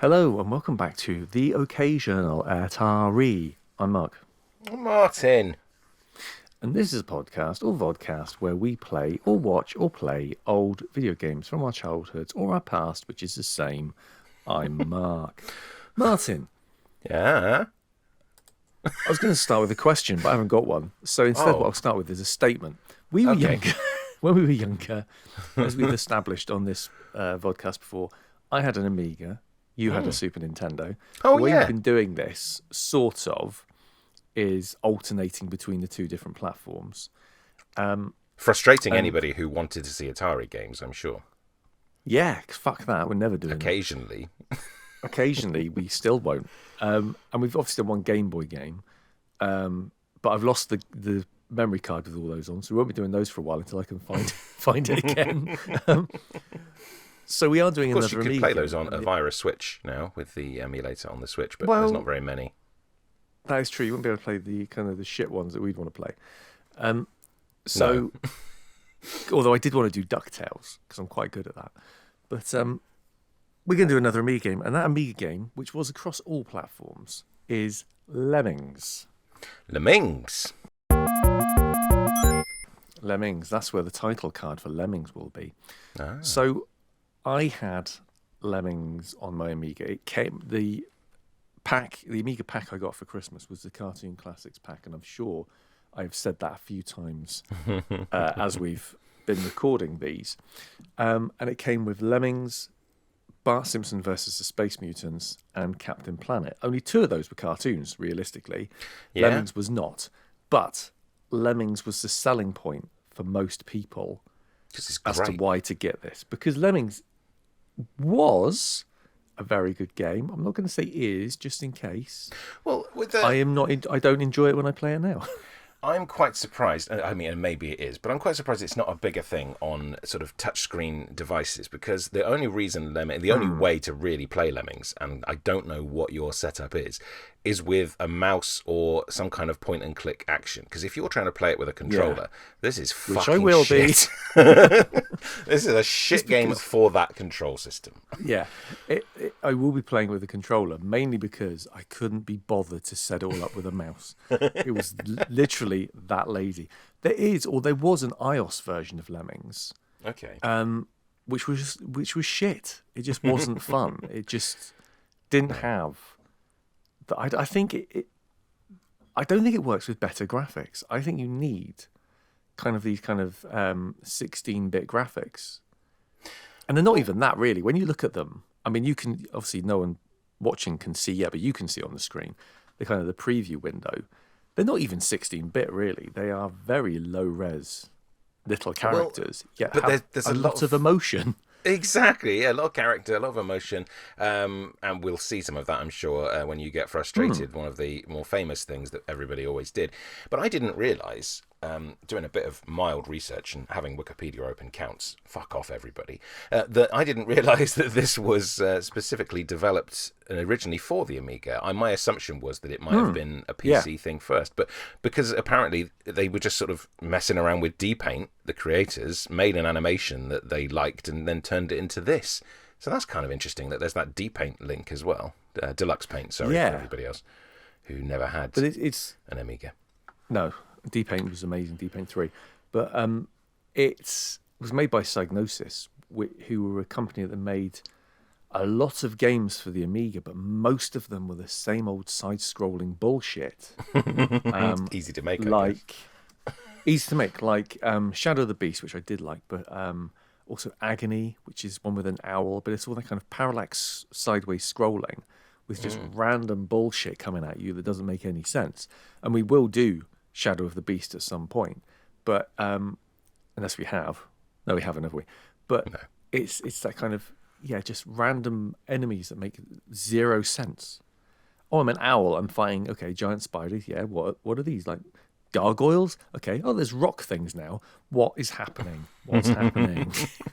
Hello and welcome back to the Occasional Atari. I'm Mark, Martin. and this is a podcast or vodcast where we play or watch or play old video games from our childhoods or our past, which is the same. I'm Mark. Martin, Yeah. I was going to start with a question, but I haven't got one. So instead, what I'll start with is a statement. We were younger, when we were younger, as we've established on this vodcast before, I had an Amiga. You had a Super Nintendo. Oh, the way yeah. we've been doing this, sort of, is alternating between the two different platforms. Frustrating anybody who wanted to see Atari games, I'm sure. Yeah, fuck that. We're never doing Occasionally. that. Occasionally, we still won't. And we've obviously done one Game Boy game. But I've lost the memory card with all those on, so we won't be doing those for a while until I can find it again. So we are doing another Amiga. Of course, you could play those on via a Switch now with the emulator on the Switch, but there's not very many. That is true. You wouldn't be able to play the kind of the shit ones that we'd want to play. No. Although I did want to do DuckTales because I'm quite good at that. But we're going to do another Amiga game, and that Amiga game, which was across all platforms, is Lemmings. Lemmings. Lemmings. That's where the title card for Lemmings will be. Ah. So I had Lemmings on my Amiga. It came the Amiga pack I got for Christmas was the Cartoon Classics pack, and I'm sure I've said that a few times as we've been recording these. And it came with Lemmings, Bart Simpson versus the Space Mutants, and Captain Planet. Only two of those were cartoons, realistically. Yeah. Lemmings was not. But Lemmings was the selling point for most people It's as to great. why to get this. Because Lemmings was a very good game. I'm not going to say is, just in case. Well, with I don't enjoy it when I play it now. I'm quite surprised. I mean, and maybe it is, but I'm quite surprised it's not a bigger thing on sort of touchscreen devices, because the only reason the only way to really play Lemmings, and I don't know what your setup is with a mouse or some kind of point and click action. Because if you're trying to play it with a controller, this is fucking I will shit. This is a shit game for that control system. Yeah, I will be playing with a controller, mainly because I couldn't be bothered to set it all up with a mouse. It was literally that lazy. There was an iOS version of Lemmings, Okay. which was shit. It just wasn't fun. It just didn't have. I don't think it works with better graphics. I think you need kind of these kind of 16-bit graphics. And they're not even that, really. When you look at them, I mean, you can obviously, no one watching can see yet, but you can see on the screen the kind of the preview window. They're not even 16-bit, really. They are very low-res little characters. But there's a lot of emotion. Exactly, yeah, a lot of character, a lot of emotion, and we'll see some of that, I'm sure, when you get frustrated. One of the more famous things that everybody always did. But I didn't realise, doing a bit of mild research and having Wikipedia open counts, fuck off everybody, that I didn't realise that this was specifically developed originally for the Amiga. My assumption was that it might have been a PC thing first, but because apparently they were just sort of messing around with D-Paint, the creators made an animation that they liked and then turned it into this. So that's kind of interesting that there's that D-Paint link as well. Deluxe Paint, sorry, for everybody else who never had it's an Amiga. No, D-Paint was amazing, D-Paint 3. But it was made by Psygnosis, who were a company that made a lot of games for the Amiga, but most of them were the same old side-scrolling bullshit. Easy to make, Easy to make, like Shadow of the Beast, which I did like, but also Agony, which is one with an owl, but it's all that kind of parallax sideways scrolling with just random bullshit coming at you that doesn't make any sense. And we will do Shadow of the Beast at some point, but unless we have. No, we haven't, have we? But No. It's that kind of, just random enemies that make zero sense. Oh, I'm an owl. I'm fighting, giant spiders. Yeah, what are these? Like gargoyles? Okay. Oh, there's rock things now. What is happening? What's happening?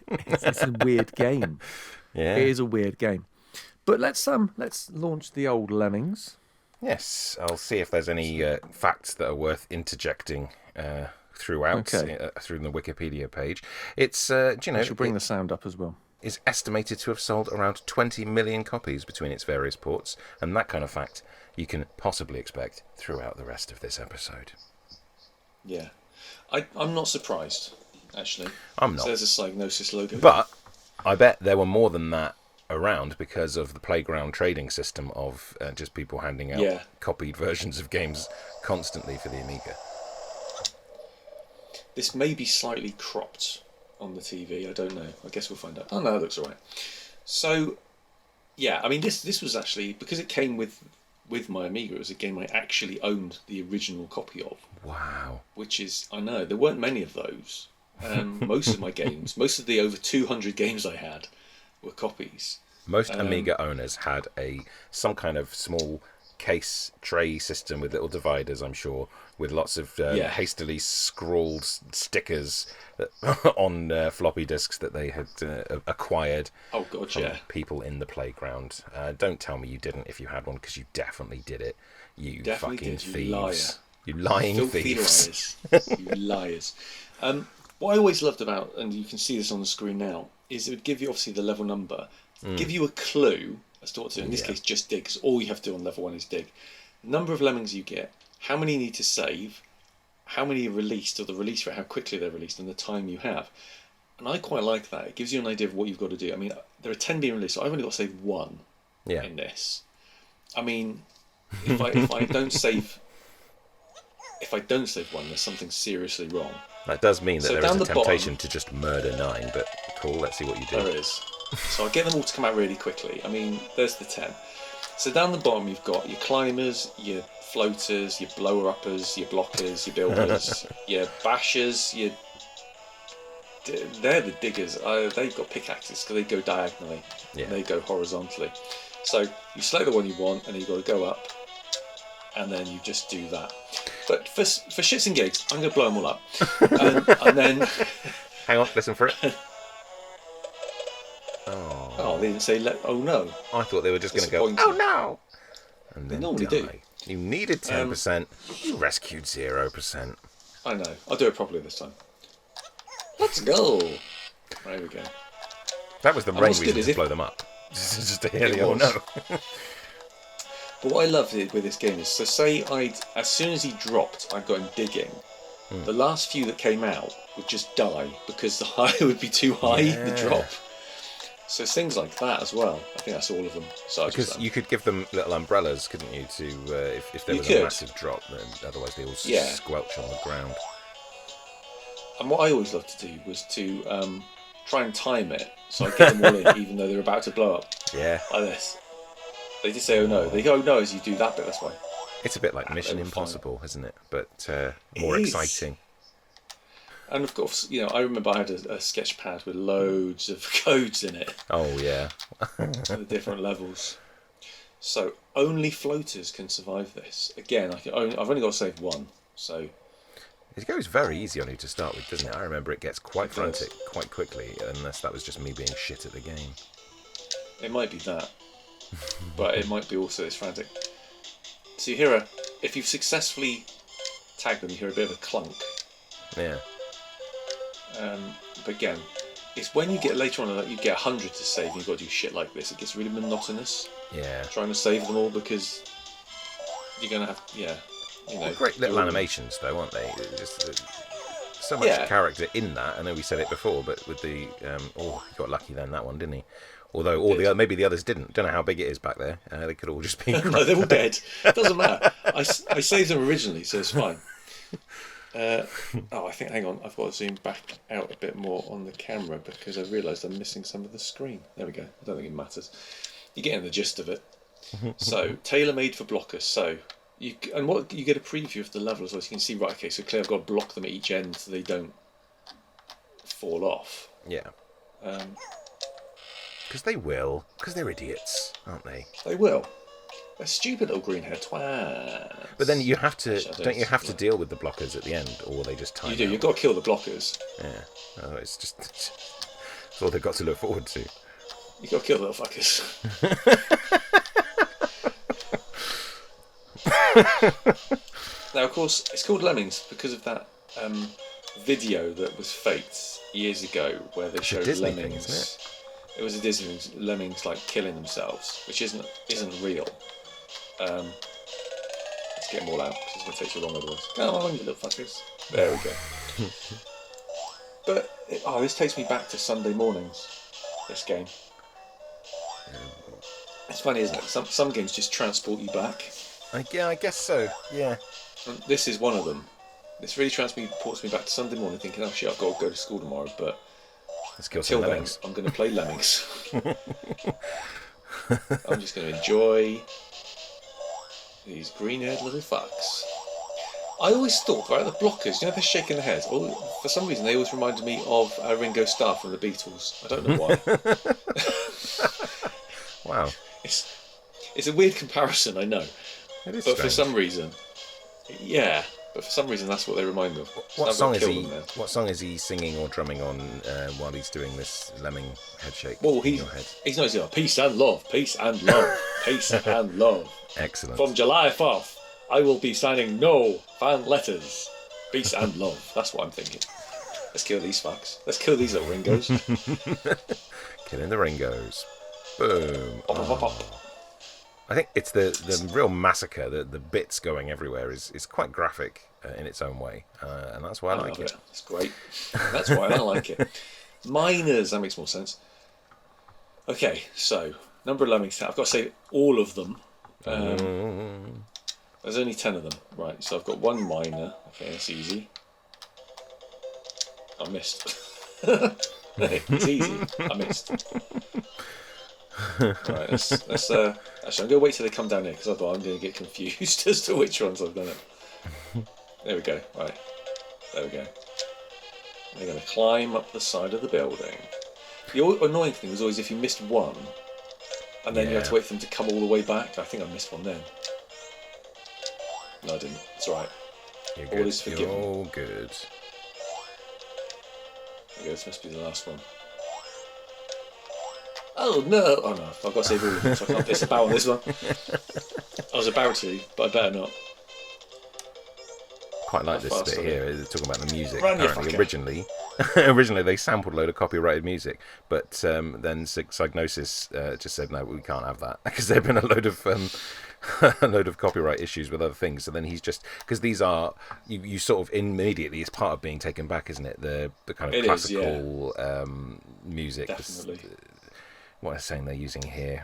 It's a weird game. Yeah. It is a weird game. But let's launch the old Lemmings. Yes, I'll see if there's any facts that are worth interjecting throughout through the Wikipedia page. It's I should bring the sound up as well. is estimated to have sold around 20 million copies between its various ports, and that kind of fact you can possibly expect throughout the rest of this episode. Yeah. I'm not surprised, actually. I'm not. So there's a Psygnosis logo. But I bet there were more than that around because of the playground trading system of just people handing out copied versions of games constantly for the Amiga. This may be slightly cropped on the TV. I don't know. I guess we'll find out. Oh no, it looks alright. So, yeah, I mean, this was actually, because it came with my Amiga, it was a game I actually owned the original copy of. Wow. Which is, I know, there weren't many of those. Most of my games, most of the over 200 games I had were copies. Most Amiga owners had some kind of small case tray system with little dividers, I'm sure, with lots of hastily scrawled stickers on floppy disks that they had acquired from people in the playground. Don't tell me you didn't if you had one, because you definitely did it. You definitely fucking did, thieves. You lying filthy thieves. Liars. You liars. What I always loved about, and you can see this on the screen now, is it would give you obviously the level number, give you a clue as to what to do. In this case, just dig, because all you have to do on level 1 is dig. The number of lemmings you get, how many you need to save, how many are released, or the release rate, how quickly they're released, and the time you have. And I quite like that. It gives you an idea of what you've got to do. I mean, there are 10 being released, so I've only got to save 1 in this. I mean, if I don't save... If I don't save 1, there's something seriously wrong. That does mean that there is a temptation to just murder 9, but cool, let's see what you do. There is. So I get them all to come out really quickly. I mean, there's the 10. So down the bottom you've got your climbers, your floaters, your blower-uppers, your blockers, your builders, your bashers, they're the diggers. They've got pickaxes because they go diagonally. Yeah. They go horizontally. So you select the one you want, and then you've got to go up, and then you just do that. But for shits and gigs, I'm going to blow them all up. And then... Hang on, listen for it. Oh, they didn't say, oh no. I thought they were just going to go, oh no! And then they normally do. You needed 10%, you rescued 0%. I know. I'll do it properly this time. Let's go! There we go. That was the main reason to blow them up. Just to hear the oh no. But what I loved with this game is, so say as soon as he dropped, I'd go and digging. The last few that came out would just die because the high would be too high, the drop. So it's things like that as well. I think that's all of them. Because you could give them little umbrellas, couldn't you, to if there was a massive drop, then otherwise they all squelch on the ground. And what I always loved to do was to try and time it, so I'd get them all in, even though they're about to blow up. Yeah. Like this. They just say, oh no. They go, oh no, as you do that bit this way. It's a bit like Mission Impossible, isn't it? But more exciting. And of course, I remember I had a sketch pad with loads of codes in it. Oh, yeah. The different levels. So only floaters can survive this. Again, I've only got to save 1. So it goes very easy on you to start with, doesn't it? I remember it gets quite frantic quite quickly, unless that was just me being shit at the game. It might be that. But it might be also it's frantic. So you hear if you've successfully tagged them, you hear a bit of a clunk. Yeah. But again, it's when you get later on, you get 100 to save, and you've got to do shit like this. It gets really monotonous. Yeah. Trying to save them all because you're going to have, They're great little animations, though, aren't they? Just so much character in that. I know we said it before, but with the he got lucky then, that one, didn't he? Although maybe the others didn't. Don't know how big it is back there. They could all just be. No, they're all dead. It doesn't matter. I saved them originally, so it's fine. I think, hang on, I've got to zoom back out a bit more on the camera because I realised I'm missing some of the screen. There we go. I don't think it matters. You're getting the gist of it. So, tailor-made for blockers. So, you get a preview of the level as well. So you can see, right, okay, so clearly I've got to block them at each end so they don't fall off. Yeah. Because they will. Because they're idiots, aren't they? They will. They're stupid little green-haired twats. But then you have to, don't you have to deal with the blockers at the end, or they just time You do. out? You've got to kill the blockers. Yeah. Oh, it's just it's all they've got to look forward to. You've got to kill the little fuckers. Now, of course, it's called Lemmings because of that video that was faked years ago, where they showed Disney Lemmings. thing, isn't it? It was a Disney Lemmings like killing themselves, which isn't real. Let's get them all out because it's going to take too long otherwise. Come on, you little fuckers. There we go. But this takes me back to Sunday mornings. This game. It's funny, isn't it? Some games just transport you back. I guess so. Yeah. And this is one of them. This really transports me back to Sunday morning, thinking, "Oh shit, I've got to go to school tomorrow." But let's kill until some then, lemmings. I'm going to play Lemmings. I'm just going to enjoy these green-haired little fucks. I always thought, right, the blockers, you know, they're shaking their heads. For some reason, they always reminded me of Ringo Starr from the Beatles. I don't know why. Wow. It's a weird comparison, I know. It is but strange. for some reason, that's what they remind me of. What song is he singing or drumming on while he's doing this lemming head shake? Well, he's not saying peace and love, peace and love, peace and love. Excellent. From July 4th, I will be signing no fan letters. Peace and love. That's what I'm thinking. Let's kill these fucks. Let's kill these little Ringos. Killing the Ringos. Boom. Pop. I think it's the real massacre. The bits going everywhere is quite graphic in its own way, and that's why I like it. It's great. That's why I like it. Miners, that makes more sense. Okay, so number of lemmings. I've got to say all of them. There's only 10 of them, right? So I've got one miner. Okay, that's easy. I missed. It's easy. I missed. Right, let's actually, I'm going to wait till they come down here because otherwise I'm going to get confused as to which ones I've done it. There we go. Right, there we go. They're going to climb up the side of the building. The annoying thing was always if you missed one, and then you had to wait for them to come all the way back. I think I missed one then. No, I didn't. It's all right. You're all good. is forgiven. You're all good. Okay, this must be the last one. Oh no! Oh no, I've got to save all of them, so I can't piss about on this one. I was about to, but I better not. Quite like this bit here. Talking about the music. Run, apparently, originally they sampled a load of copyrighted music, but then Psygnosis just said no, we can't have that because there've been a load of copyright issues with other things. So then he's just because these are you sort of immediately it's part of being taken back, isn't it? The kind of classical music. Definitely. What I'm saying they're using here,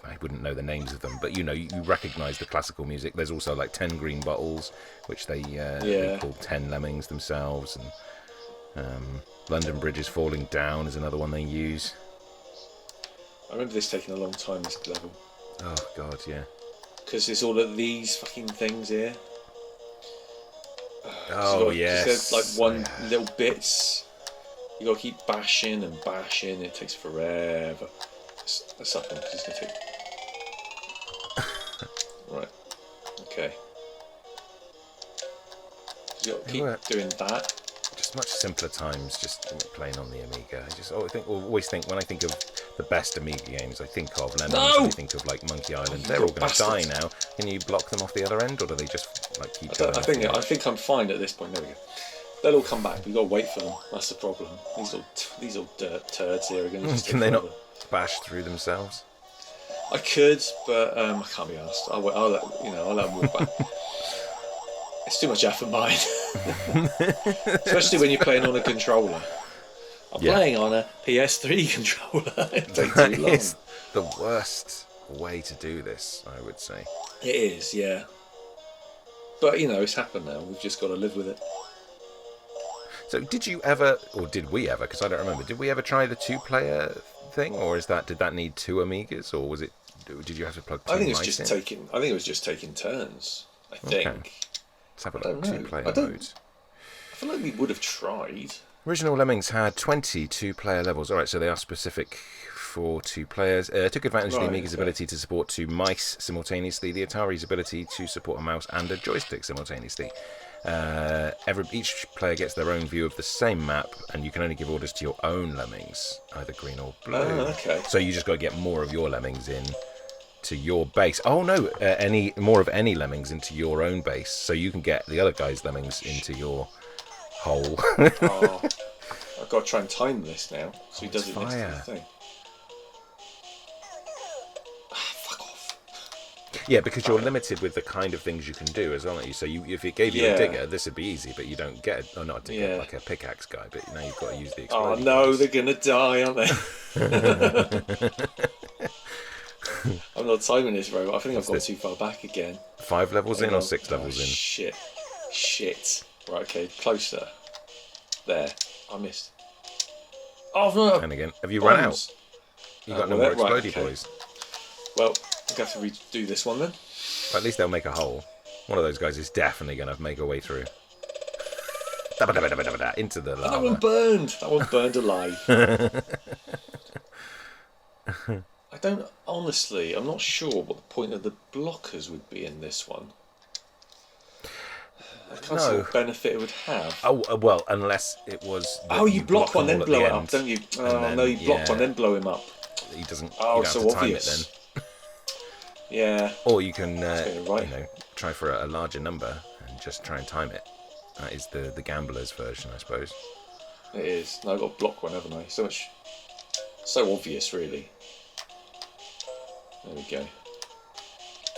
I wouldn't know the names of them, but you recognise the classical music. There's also like 10 green bottles, which they call 10 lemmings themselves, and London Bridge is falling down is another one they use. I remember this taking a long time, this level. Oh god, yeah. Because it's all of these fucking things here. Oh yes. There's like one little bits. You got to keep bashing and bashing. It takes forever. Let's up him because he's going to take. Right. Okay. So you got to keep doing that. Just much simpler times, just playing on the Amiga. Always think when I think of the best Amiga games, I think of Lemmings. I think of like Monkey Island. They're all going to die now. Can you block them off the other end, or do they just like keep going? I think I'm fine at this point. There we go. They'll all come back. We've got to wait for them. That's the problem. These little dirt turds here are going to just Can they not bash through themselves? I could, but I can't be asked. I'll let them walk back. It's too much effort, mine. Especially when you're playing on a controller. I'm playing on a PS3 controller. It takes too long. It's the worst way to do this, I would say. It is, yeah. But it's happened now. We've just got to live with it. So did you ever, or did we ever, because I don't remember, did we ever try the 2-player thing, or did that need 2 Amigas, or did you have to plug 2 mice in? I think it was just taking turns, I think. Okay. Let's have a look at 2-player mode. I feel like we would have tried. Original Lemmings had 20 2-player levels. Alright, so they are specific for 2 players. Took advantage of the Amiga's ability to support 2 mice simultaneously, the Atari's ability to support a mouse and a joystick simultaneously. Each player gets their own view of the same map, and you can only give orders to your own lemmings, either green or blue. Oh, okay. So you just got to get more of your lemmings in to your base. Oh no, any more of any lemmings into your own base, so you can get the other guy's lemmings into your hole. I've got to try and time this now, so he does it next to the thing. Yeah, because you're limited with the kind of things you can do as well, aren't you? So if it gave you a digger, this would be easy, but you don't get not a digger, like a pickaxe guy, but now you've got to use the Oh exploding no, guys. they're gonna die, aren't they? I'm not timing this very well. I think I've gone too far back again. 5 levels in or 6 levels in? Shit. Right, okay, closer. There, I missed. Oh no! And again, have you run out? You got no more explodey boys. Well, I'm gonna have to redo this one then. But at least they'll make a hole. One of those guys is definitely gonna make a way through. Into the lava. That one burned. That one burned alive. I don't honestly. I'm not sure what the point of the blockers would be in this one. I can't see what benefit it would have. Oh well, unless it was. Oh, you block one, then blow it up, don't you? Oh no, you block one, then blow him up. He doesn't. Oh, so obvious. Time it then. Yeah. Or you can, try for a larger number and just try and time it. That is the gambler's version, I suppose. It is. No, I've got to block one, haven't I? So obvious, really. There we go.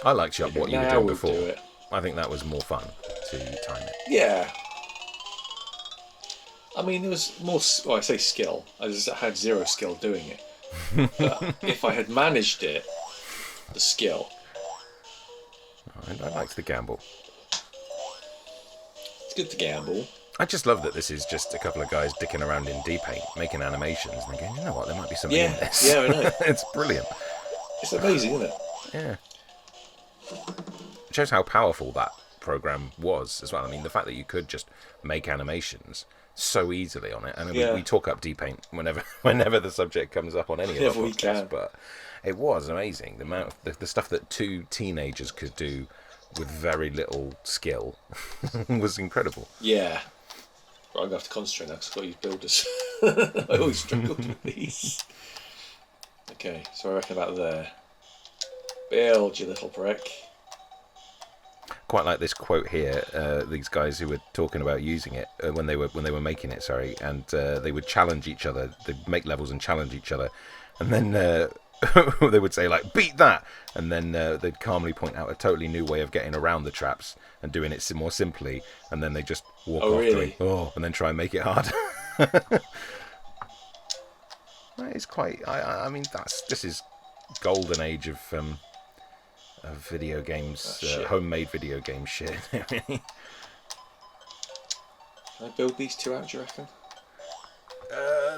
I liked what you were doing before. Do I think that was more fun to time it. Yeah. I mean, it was more. Well, I say skill. I just had 0 skill doing it. But if I had managed it, the skill. I liked the gamble. It's good to gamble. I just love that this is just a couple of guys dicking around in D-Paint, making animations, and going, you know what, there might be something in this. Yeah, I know. It's brilliant. It's amazing, isn't it? Yeah. It shows how powerful that program was as well. I mean, the fact that you could just make animations so easily on it. I mean, we talk up D-Paint whenever the subject comes up on any of our podcasts, but it was amazing. The amount of the stuff that 2 teenagers could do with very little skill was incredible. Yeah. Right, I'm going to have to concentrate now because I've got to use builders. I always struggled with these. Okay, so I reckon about there. Build, you little prick. Quite like this quote here. These guys who were talking about using it when they were making it, and they would challenge each other. They'd make levels and challenge each other, and then they would say like "beat that," and then they'd calmly point out a totally new way of getting around the traps and doing it more simply, and then they just walk off really? going and then try and make it hard. It's quite. I mean, this is golden age of video games, homemade video game shit. Can I build these 2 out, do you reckon?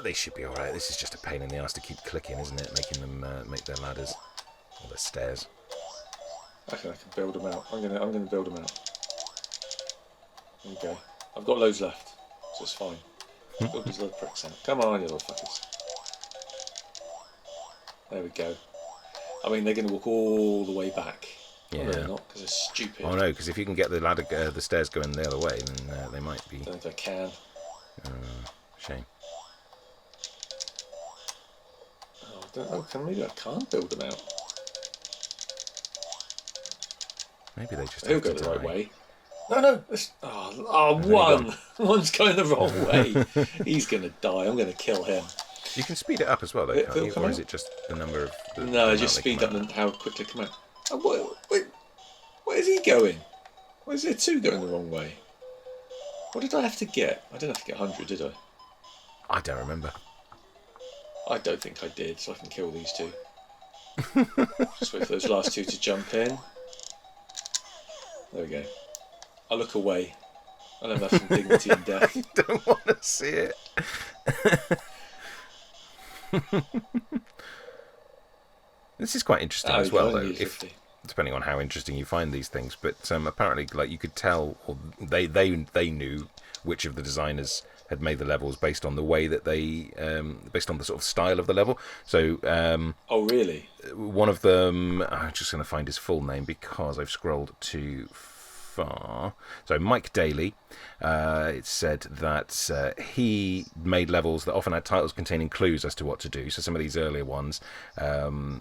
They should be alright. This is just a pain in the ass to keep clicking, isn't it? Making them make their ladders or their stairs. I reckon I can build them out. I'm gonna build them out. There we go. I've got loads left, so it's fine. Build these little pricks out. Come on, you little fuckers. There we go. I mean, they're going to walk all the way back. Yeah. No, they're not, because they're stupid. Oh no, because if you can get the ladder, the stairs going the other way, then they might be. I don't think I can. Shame. Maybe I can't build them out. Maybe they just. He'll go the right way. No. One's going the wrong way. He's going to die. I'm going to kill him. You can speed it up as well, though, can't you? Or is it just the number of... No, just speed up and how quickly they come out. Oh, where is he going? Why is there 2 going the wrong way? What did I have to get? I didn't have to get 100, did I? I don't remember. I don't think I did, so I can kill these 2. Just wait for those last 2 to jump in. There we go. I'll look away. I'll have some dignity in death. I don't want to see it. This is quite interesting as well, though. Depending on how interesting you find these things, but apparently, like you could tell, or they knew which of the designers had made the levels based on the way that they, based on the sort of style of the level. So, oh really? One of them, I'm just going to find his full name because I've scrolled too far. So Mike Daly, it said that he made levels that often had titles containing clues as to what to do. So some of these earlier ones,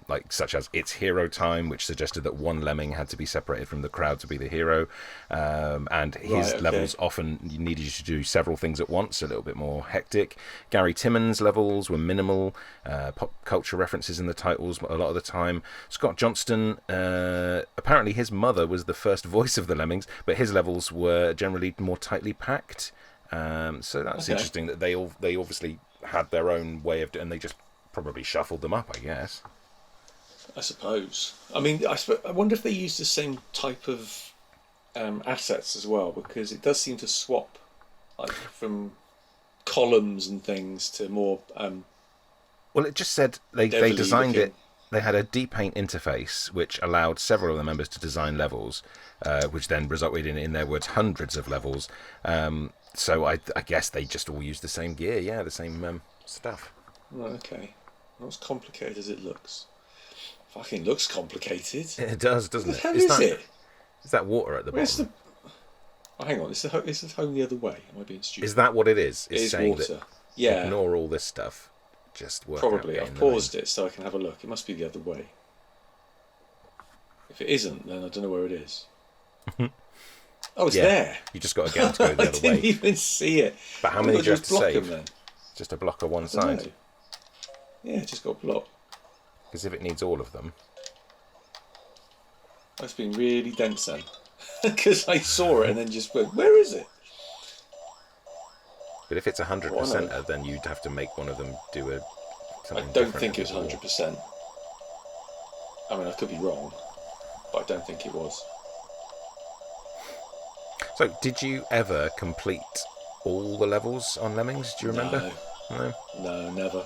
like such as It's Hero Time, which suggested that one lemming had to be separated from the crowd to be the hero. And his levels often needed you to do several things at once, a little bit more hectic. Gary Timmons' levels were minimal, pop culture references in the titles a lot of the time. Scott Johnston, apparently his mother was the first voice of the Lemmings, but his levels were generally more tightly packed. So that's interesting that they obviously had their own way of doing, and they just probably shuffled them up, I guess. I suppose. I mean, I wonder if they used the same type of assets as well, because it does seem to swap, like from columns and things to more. Well, it just said they designed it. They had a deep-paint interface which allowed several of the members to design levels, which then resulted in their words, hundreds of levels. So I guess they just all used the same gear, the same stuff. Right, okay. Not as complicated as it looks. Fucking looks complicated. It does, doesn't it? How is it? Is that water at the bottom? Oh, hang on, is the home the other way? Am I being stupid? Is that what it is? It is saying water. That ignore all this stuff. Just work Probably. out I've paused it so I can have a look. It must be the other way. If it isn't, then I don't know where it is. Oh, it's there. You just got again to go the other way. I didn't even see it. But how many do you have to save? Then? Just a block on one side? Yeah, just got a block. Because if it needs all of them... That's been really dense then. Because I saw it and then just went, where is it? But if it's 100%, then you'd have to make one of them do something I don't think it was 100%. I mean, I could be wrong, but I don't think it was. So, did you ever complete all the levels on Lemmings? Do you remember? No, never.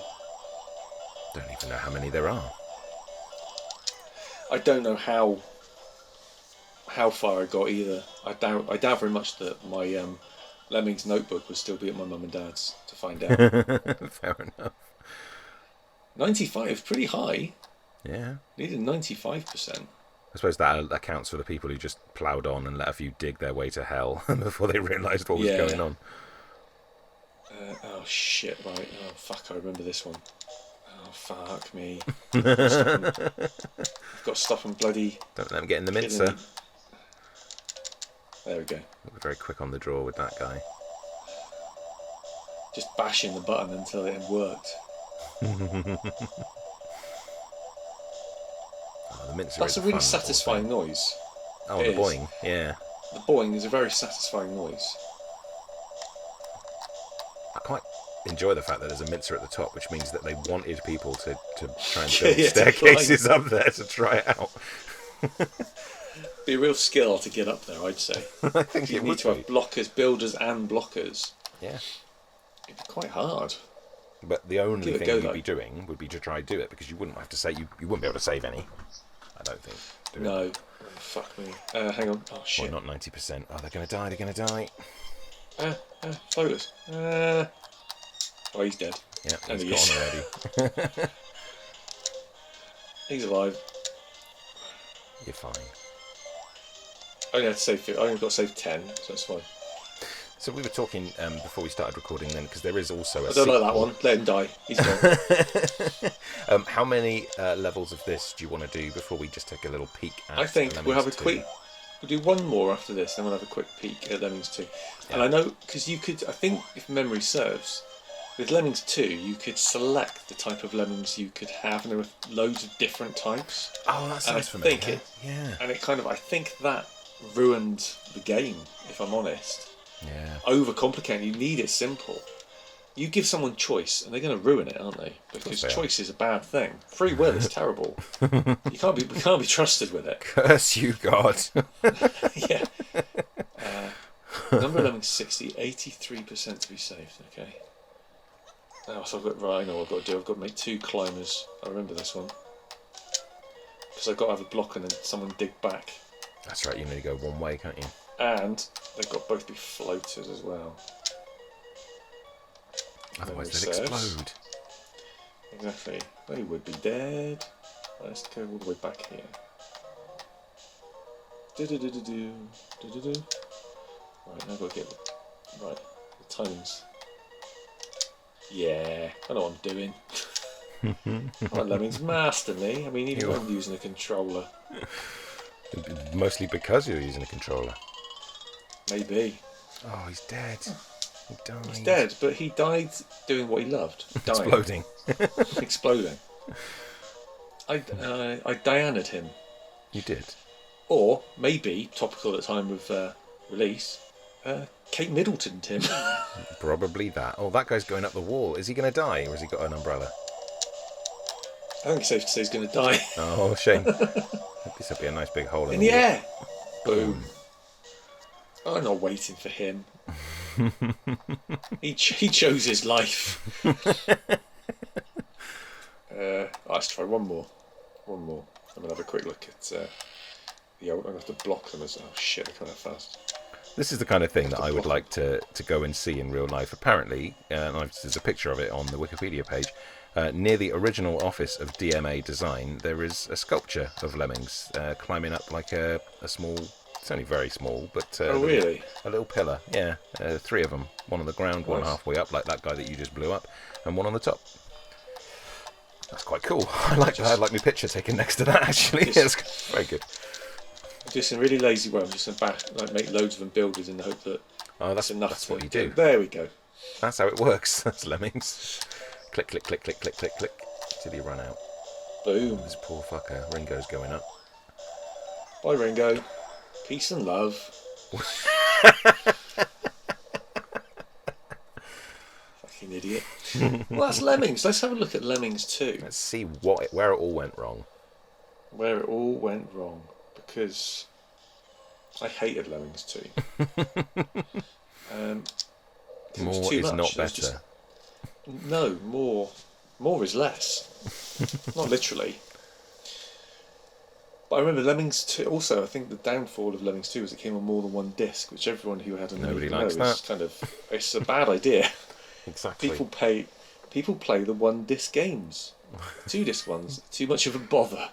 Don't even know how many there are. I don't know how far I got either. I doubt very much that my Lemmings notebook would still be at my mum and dad's to find out. Fair enough. 95 is pretty high. Yeah. Needed 95%. I suppose that accounts for the people who just ploughed on and let a few dig their way to hell before they realised what was going on. Oh shit, right. Oh fuck, I remember this one. Oh fuck me. I've got to stop and bloody... Don't let them get in the mincer. There we go. We're very quick on the draw with that guy. Just bashing the button until it worked. The mincer That's a really satisfying noise. Oh, the boing, yeah. The boing is a very satisfying noise. I quite enjoy the fact that there's a mincer at the top, which means that they wanted people to try and build staircases up there to try it out. Be a real skill to get up there, I'd say. I think you need to have blockers, builders and blockers. Yeah. It'd be quite hard. But the only thing you'd be doing would be to try and do it, because you wouldn't have to say you wouldn't be able to save any. I don't think. No. Oh, fuck me. Hang on. Oh shit. Well, not 90%. Oh, they're going to die. They're going to die. Floaters. Oh, he's dead. Yeah, he's gone already. He's alive. You're fine. I only had to save. I only got to save 10, so that's fine. So we were talking before we started recording then, because there is also a I don't like that one. Let him die. He's gone. How many levels of this do you want to do before we just take a little peek at I think we'll have a 2? quick... We'll do one more after this, then we'll have a quick peek at Lemmings 2. Yeah. And I know, because you could... I think, if memory serves, with Lemmings 2, you could select the type of Lemmings you could have, and there were loads of different types. Oh, that sounds familiar. And it kind of... I think that ruined the game, if I'm honest. Yeah. Overcomplicated. You need it simple. You give someone choice, and they're going to ruin it, aren't they? Because choice is a bad thing. Free will is terrible. We can't be trusted with it. Curse you, God. Yeah. Number 1160, 83% to be saved. Okay. Now, so I know what I've got to do. I've got to make 2 climbers. I remember this one. Because I've got to have a block and then someone dig back. That's right. You need to go one way, can't you? And they've got to both be floaters as well. Otherwise they'd explode. Exactly. They would be dead. Let's go all the way back here. Do-do-do-do-do. Do-do-do. Right, now I've got to get right the tones. Yeah, I know what I'm doing. Right, Lemmings, master me. I mean, even when I'm using a controller. Mostly because you're using a controller. Maybe. Oh, he's dead. He died. He's dead, but he died doing what he loved. Dying. Exploding. Exploding. I Diana'd him. You did. Or, maybe, topical at the time of release, Kate Middleton'd him. Probably that. Oh, that guy's going up the wall. Is he going to die, or has he got an umbrella? I think it's safe to say he's going to die. Oh, shame. This would be a nice big hole in the wall. air. Boom. I'm not waiting for him. he chose his life. Let's try one more. I'm going to have a quick look at the old. I'm going to have to block them as oh shit, they're coming out fast. This is the kind of thing that I would like to go and see in real life. Apparently, there's a picture of it on the Wikipedia page. Near the original office of DMA Design, there is a sculpture of Lemmings climbing up like a small. It's only very small, but oh really? A little pillar. Yeah, 3 of them. One on the ground, one halfway up, like that guy that you just blew up, and one on the top. That's quite cool. I like that. I'd like my picture taken next to that. Actually, it's very good. Just in a really lazy way, I'm just going to make loads of them builders in the hope that that's enough. That's what you do. There we go. That's how it works. That's Lemmings. Click, click, click, click, click, click, click, till you run out. Boom. This poor fucker. Ringo's going up. Bye, Ringo. Peace and love. Fucking idiot. Well, that's Lemmings. Let's have a look at Lemmings 2. Let's see where it all went wrong. Where it all went wrong. Because I hated Lemmings 2. More is not better. No, more is less. Not literally. But I remember Lemmings 2. Also, I think the downfall of Lemmings 2 was it came on more than one disc, which everyone who had an Nobody Amiga likes knows that. It's a bad idea. Exactly. People play the 1-disc games. 2-disc ones, too much of a bother.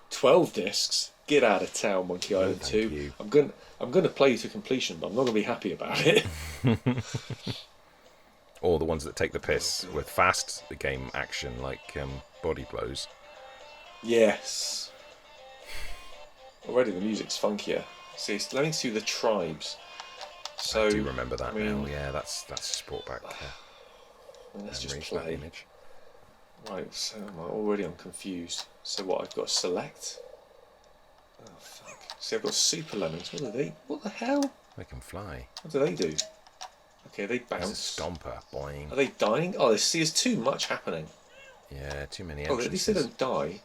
12 discs, get out of town, Monkey Island 2. You. I'm going to play you to completion, but I'm not going to be happy about it. Or the ones that take the piss with fast game action, like Body Blows. Yes. Already the music's funkier. See, it's Lemmings 2 The Tribes. So, I do remember that now. Yeah, that's sport back. Let's just play. Image. Right, so I'm confused. So what, I've got to select? Oh, fuck. See, I've got Super Lemmings. What the hell? They can fly. What do they do? Okay, they bounce. Stomper, boing. Are they dying? Oh, there's too much happening. Yeah, too many entrances. entrances. At least they don't die.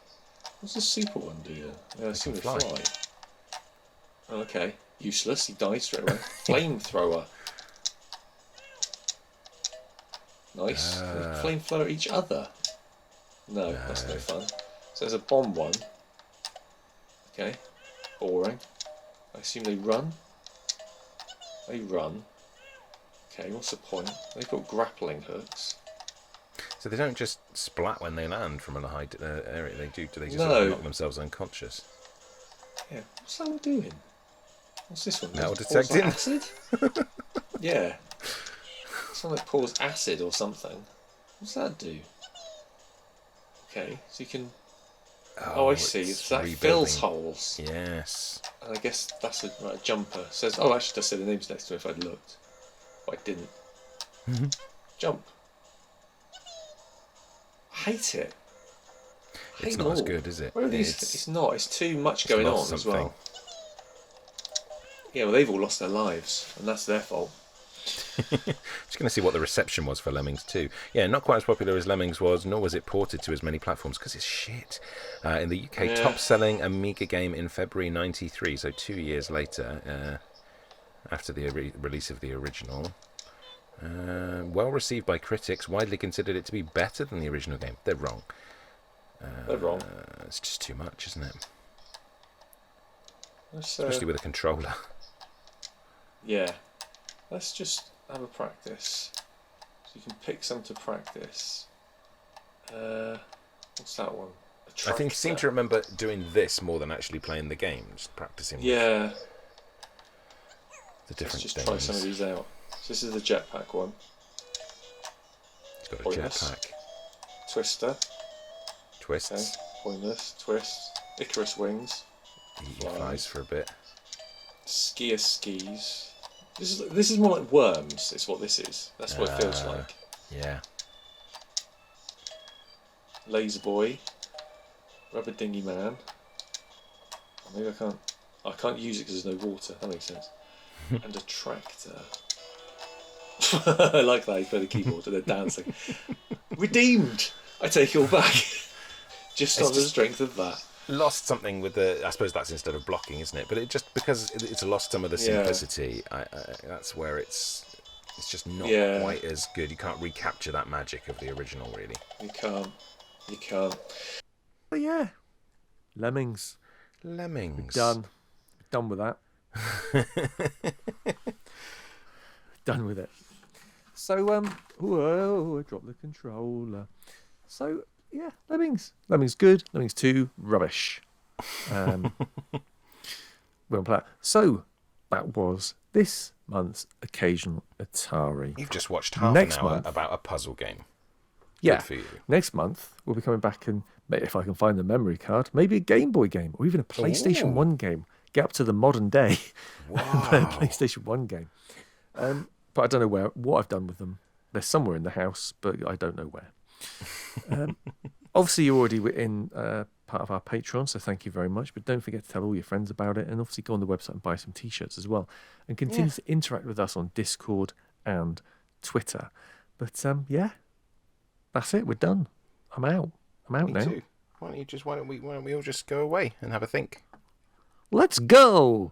What's the Super one do then? Yeah, I assume they fly. Oh, okay. Useless, he died straight away. Flamethrower. Nice. Flamethrower each other. No, that's no fun. So there's a bomb one. Okay. Boring. I assume they run. They run. Okay, what's the point? They've got grappling hooks. So they don't just splat when they land from a high area. They just sort of knock themselves unconscious. Yeah. What's that one doing? What's this one? Metal detecting? Acid? Yeah. Something that pours acid or something. What's that do? Okay, so you can. Oh, I see. It's that fills holes. Yes. And I guess that's a jumper. It says, oh, actually, it does say the names next to it if I'd looked. But I didn't. Jump. I hate it. It's not as good, is it? Where are these? It's not. It's too much going on as well. Yeah, well, they've all lost their lives, and that's their fault. Just going to see what the reception was for Lemmings 2. Yeah, not quite as popular as Lemmings was, nor was it ported to as many platforms, because it's shit. In the UK, top-selling Amiga game in February 93, so 2 years later, after the release of the original. Well received by critics, widely considered it to be better than the original game. They're wrong. They're wrong. It's just too much, isn't it? Especially with a controller. Yeah. Let's just have a practice. So you can pick some to practice. What's that one? I seem to remember doing this more than actually playing the games, practicing. Yeah. The different Let's just things. try some of these out. So this is the jetpack one. It's got a Pointless. jetpack. Twister. Twists. Okay. Pointless. Twist. Icarus wings. He flies for a bit. Skier skis. This is more like worms. Is what this is. That's what it feels like. Yeah. Laser boy. Rubber dinghy man. Maybe I can't use it because there's no water. That makes sense. And a tractor. I like that. You play the keyboard and they're dancing. Redeemed. I take it all back. Just on the strength of that. Lost something with the. I suppose that's instead of blocking, isn't it? But it just because it's lost some of the simplicity. That's where it's just not quite as good. You can't recapture that magic of the original, really. You can't. But yeah, Lemmings. Lemmings. Done with that. Done with it. So whoa, I dropped the controller. So yeah, Lemmings. Lemmings good. Lemmings 2 rubbish. We won't play that. So that was this month's Occasional Atari. You've just watched half an hour about a puzzle game. Yeah. Good for you. Next month we'll be coming back and if I can find the memory card, maybe a Game Boy game or even a PlayStation 1 game. Get up to the modern day and play a PlayStation 1 game. But I don't know what I've done with them. They're somewhere in the house, but I don't know where. Obviously, you're already in part of our Patreon, so thank you very much. But don't forget to tell all your friends about it, and obviously go on the website and buy some T-shirts as well, and continue to interact with us on Discord and Twitter. But yeah, that's it. We're done. I'm out. I'm out now. Me too. Why don't we all just go away and have a think? Let's go.